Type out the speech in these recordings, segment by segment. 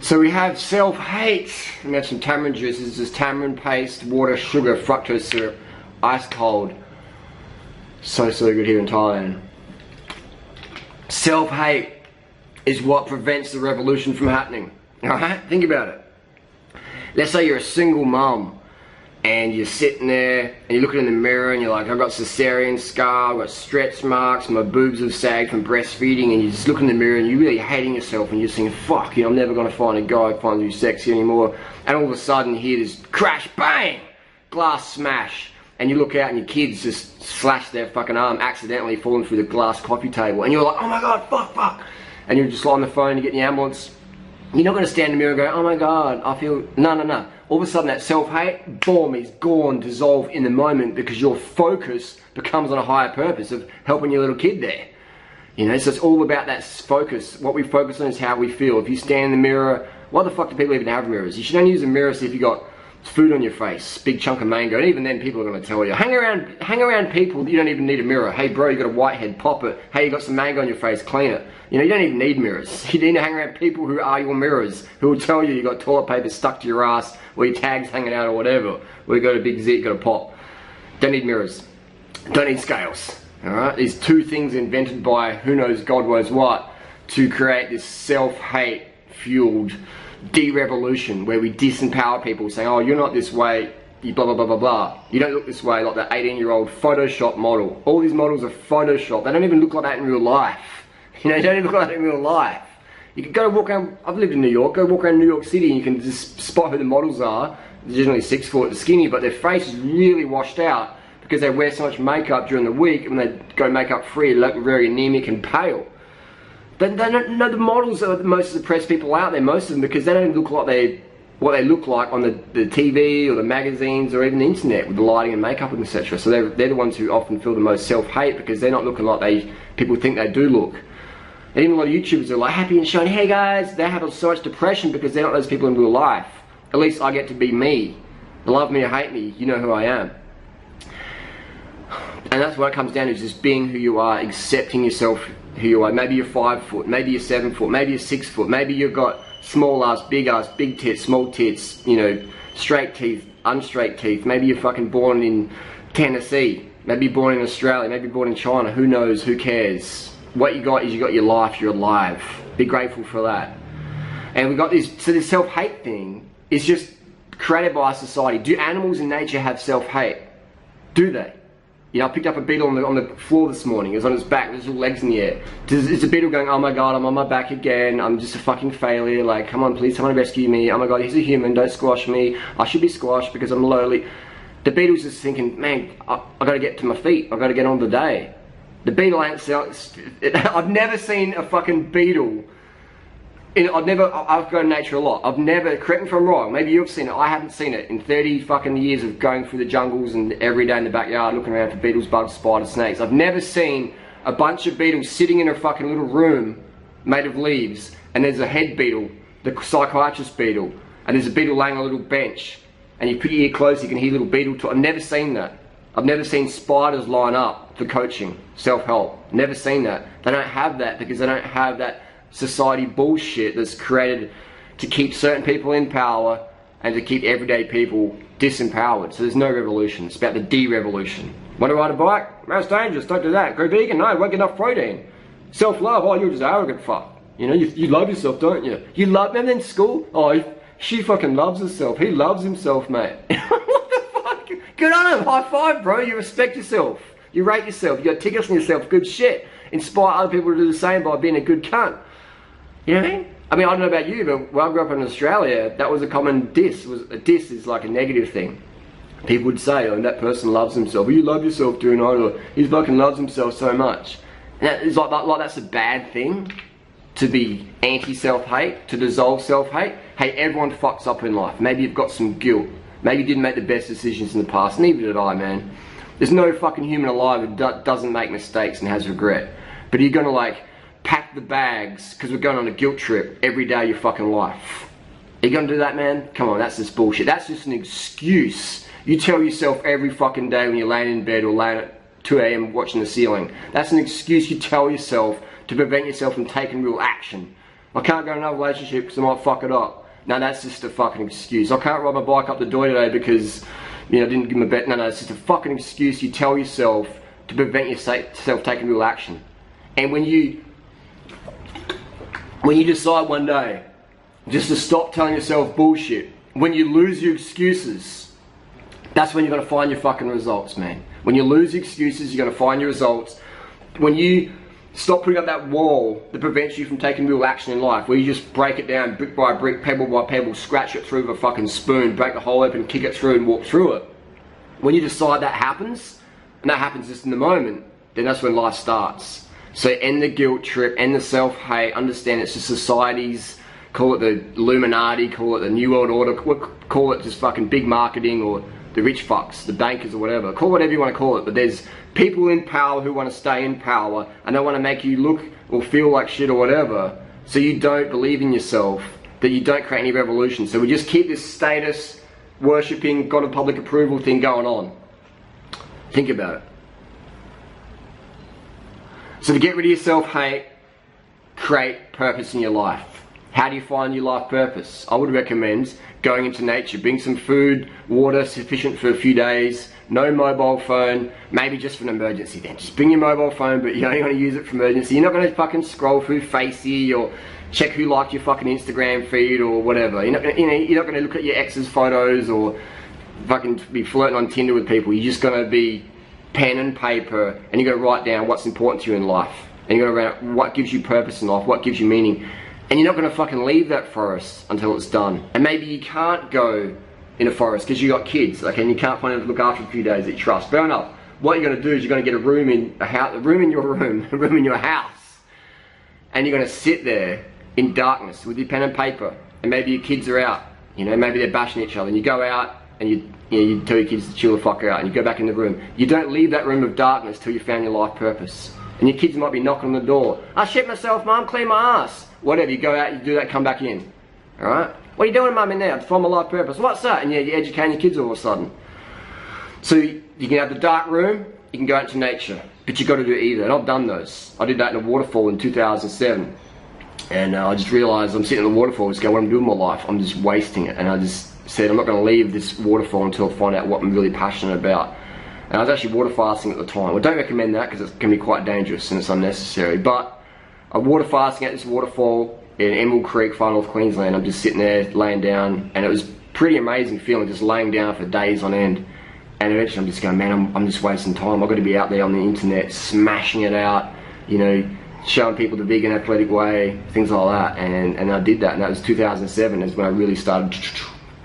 So we have self-hate. We have some tamarind juice. This is tamarind paste, water, sugar, fructose syrup, ice cold. So good here in Thailand. Self-hate is what prevents the revolution from happening. Alright? Think about it. Let's say you're a single mum and you're sitting there and you're looking in the mirror and you're like, I've got cesarean scar, I've got stretch marks, my boobs have sagged from breastfeeding, and you just look in the mirror and you're really hating yourself and you're thinking, fuck, I'm never going to find a guy who finds you sexy anymore. And all of a sudden you hear this crash, bang, glass smash, and you look out and your kids just slash their fucking arm accidentally falling through the glass coffee table, and you're like, oh my god, fuck. And you're just on the phone to get the ambulance. You're not going to stand in the mirror and go, oh my god, I feel, no. All of a sudden that self-hate, boom, is gone, dissolved in the moment, because your focus becomes on a higher purpose of helping your little kid there. You know, so it's all about that focus. What we focus on is how we feel. If you stand in the mirror, why the fuck do people even have mirrors? You should only use a mirror see if you got food on your face, big chunk of mango, and even then people are going to tell you. Hang around people, you don't even need a mirror. Hey bro, you got a whitehead, pop it. Hey, you got some mango on your face, clean it. You know, you don't even need mirrors. You need to hang around people who are your mirrors, who will tell you got toilet paper stuck to your ass, or your tag's hanging out or whatever, or you got a big zit, got a pop. Don't need mirrors. Don't need scales. Alright? These two things invented by who knows God knows what to create this self-hate fueled de-revolution where we disempower people saying, oh, you're not this way, you blah blah blah blah blah. You don't look this way, like the 18-year-old Photoshop model. All these models are Photoshop. They don't even look like that in real life. You know, they don't even look like that in real life. You can go walk around, I've lived in New York, go walk around New York City and you can just spot who the models are. They're generally 6 foot skinny, but their face is really washed out because they wear so much makeup during the week, and when they go makeup free, they look very anemic and pale. They don't know the models are the most depressed people out there, most of them, because they don't look like what they look like on the TV or the magazines or even the internet with the lighting and makeup and etc. So they're the ones who often feel the most self-hate because they're not looking like people think they do look. And even a lot of YouTubers are like happy and showing, hey guys, they have so much depression because they're not those people in real life. At least I get to be me. Love me or hate me, you know who I am. And that's what it comes down to, is just being who you are, accepting yourself who you are. Maybe you're 5 foot, maybe you're 7 foot, maybe you're 6 foot, maybe you've got small ass, big tits, small tits, you know, straight teeth, unstraight teeth. Maybe you're fucking born in Tennessee, maybe you're born in Australia, maybe you're born in China, who knows, who cares. What you got is you got your life, you're alive. Be grateful for that. And we got this, so this self-hate thing is just created by society. Do animals in nature have self-hate? Do they? You know, I picked up a beetle on the floor this morning. It was on its back with its little legs in the air. It's a beetle going, oh my god, I'm on my back again. I'm just a fucking failure. Like, come on, please, someone rescue me. Oh my god, he's a human. Don't squash me. I should be squashed because I'm lowly. The beetle's just thinking, man, I got to get to my feet. I got to get on the day. The beetle ain't. I've never seen a fucking beetle. I've gone to nature a lot. I've never, correct me if I'm wrong, maybe you've seen it, I haven't seen it. In 30 fucking years of going through the jungles and every day in the backyard looking around for beetles, bugs, spiders, snakes, I've never seen a bunch of beetles sitting in a fucking little room made of leaves, and there's a head beetle, the psychiatrist beetle, and there's a beetle laying on a little bench, and you put your ear close, you can hear little beetle talk. I've never seen that. I've never seen spiders line up for coaching, self-help. Never seen that. They don't have that because they don't have that society bullshit that's created to keep certain people in power and to keep everyday people disempowered. So there's no revolution. It's about the de-revolution. Want to ride a bike? That's dangerous. Don't do that. Go vegan? No, won't get enough protein. Self-love? Oh, you're just arrogant fuck. You know, you love yourself, don't you? You love, remember in school? Oh, she fucking loves herself. He loves himself, mate. What the fuck? Good on him. High five, bro. You respect yourself. You rate yourself. You got tickets on yourself. Good shit. Inspire other people to do the same by being a good cunt. You know what I mean? I mean, I don't know about you, but when I grew up in Australia, that was a common diss. A diss is like a negative thing. People would say, oh, that person loves himself. Well, you love yourself, do not, or he fucking loves himself so much. And that is like that's a bad thing, to be anti-self-hate, to dissolve self-hate. Hey, everyone fucks up in life. Maybe you've got some guilt. Maybe you didn't make the best decisions in the past. Neither did I, man. There's no fucking human alive who doesn't make mistakes and has regret. But you're gonna like pack the bags because we're going on a guilt trip every day of your fucking life. Are you gonna do that, man? Come on, that's just bullshit. That's just an excuse you tell yourself every fucking day when you're laying in bed or laying at 2 AM watching the ceiling. That's an excuse you tell yourself to prevent yourself from taking real action. I can't go in another relationship because I might fuck it up. No, that's just a fucking excuse. I can't ride my bike up the door today because, you know, I didn't give him a bet. No, it's just a fucking excuse you tell yourself to prevent yourself taking real action. And when you decide one day just to stop telling yourself bullshit, when you lose your excuses, that's when you're gonna find your fucking results, man. When you lose your excuses, you're gonna find your results. When you stop putting up that wall that prevents you from taking real action in life, where you just break it down brick by brick, pebble by pebble, scratch it through with a fucking spoon, break the hole open, kick it through and walk through it. When you decide that happens, and that happens just in the moment, then that's when life starts. So end the guilt trip, end the self-hate, understand it's just society's, call it the Illuminati, call it the New World Order, call it just fucking big marketing or the rich fucks, the bankers or whatever. Call it whatever you want to call it, but there's people in power who want to stay in power and they want to make you look or feel like shit or whatever, so you don't believe in yourself, that you don't create any revolution. So we just keep this status worshipping, God of public approval thing going on. Think about it. So to get rid of your self-hate, create purpose in your life. How do you find your life purpose? I would recommend going into nature, bring some food, water sufficient for a few days, no mobile phone, maybe just for an emergency then. Just bring your mobile phone, but you're only going to use it for emergency. You're not going to fucking scroll through Facey or check who liked your fucking Instagram feed or whatever. You're not going to look at your ex's photos or fucking be flirting on Tinder with people. You're just going to be pen and paper, and you're going to write down what's important to you in life. And you're going to write what gives you purpose in life, what gives you meaning. And you're not going to fucking leave that forest until it's done. And maybe you can't go in a forest because you got kids, okay, and you can't find anyone to look after a few days that you trust. Fair enough. What you're going to do is you're going to get a room in a house, a room in your house, and you're going to sit there in darkness with your pen and paper. And maybe your kids are out. You know, maybe they're bashing each other, and you go out and you tell your kids to chill the fuck out, and you go back in the room. You don't leave that room of darkness till you found your life purpose. And your kids might be knocking on the door. I shit myself, Mum, clean my ass. Whatever, you go out, you do that, come back in. Alright? What are you doing, Mum, in there? To find my life purpose. What's that? And yeah, you're educating your kids all of a sudden. So you can have the dark room, you can go out into nature. But you've got to do either. And I've done those. I did that in a waterfall in 2007. And I just realised I'm sitting in the waterfall, just going, what I'm doing with my life? I'm just wasting it. And I just said, I'm not going to leave this waterfall until I find out what I'm really passionate about. And I was actually water fasting at the time. I don't recommend that because it can be quite dangerous and it's unnecessary. But I'm water fasting at this waterfall in Emerald Creek, far north Queensland. I'm just sitting there, laying down, and it was pretty amazing feeling, just laying down for days on end. And eventually I'm just going, man, I'm just wasting time. I've got to be out there on the internet, smashing it out, you know, showing people the vegan athletic way, things like that. And I did that, and that was 2007 is when I really started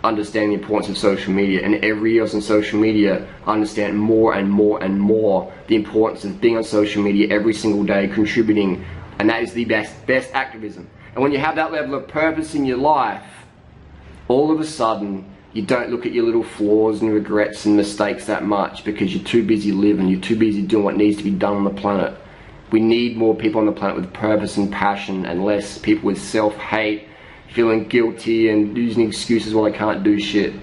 understanding the importance of social media. And every year I was on social media, I understand more and more and more the importance of being on social media every single day, contributing, and that is the best activism. And when you have that level of purpose in your life, all of a sudden you don't look at your little flaws and regrets and mistakes that much because you're too busy living, you're too busy doing what needs to be done on the planet. We need more people on the planet with purpose and passion, and less people with self-hate, feeling guilty and using excuses while they can't do shit.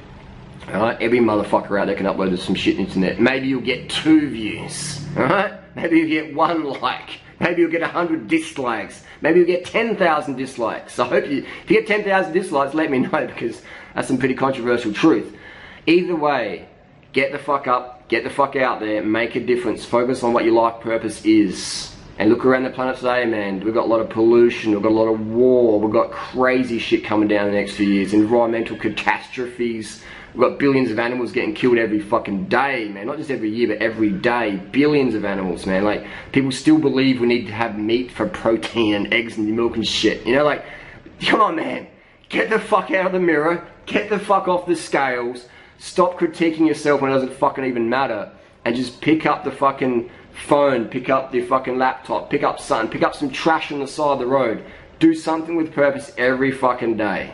Alright? Every motherfucker out there can upload some shit on the internet. Maybe you'll get 2 views. Alright? Maybe you'll get 1 like. Maybe you'll get 100 dislikes. Maybe you'll get 10,000 dislikes. I hope if you get 10,000 dislikes, let me know, because that's some pretty controversial truth. Either way, get the fuck up, get the fuck out there, make a difference, focus on what your life purpose is. And look around the planet today, man. We've got a lot of pollution, we've got a lot of war, we've got crazy shit coming down in the next few years, environmental catastrophes. We've got billions of animals getting killed every fucking day, man. Not just every year, but every day. Billions of animals, man. Like, people still believe we need to have meat for protein and eggs and milk and shit. You know, like, come on, man. Get the fuck out of the mirror. Get the fuck off the scales. Stop critiquing yourself when it doesn't fucking even matter. And just pick up the fucking phone. Pick up the fucking laptop. Pick up something. Pick up some trash on the side of the road. Do something with purpose every fucking day.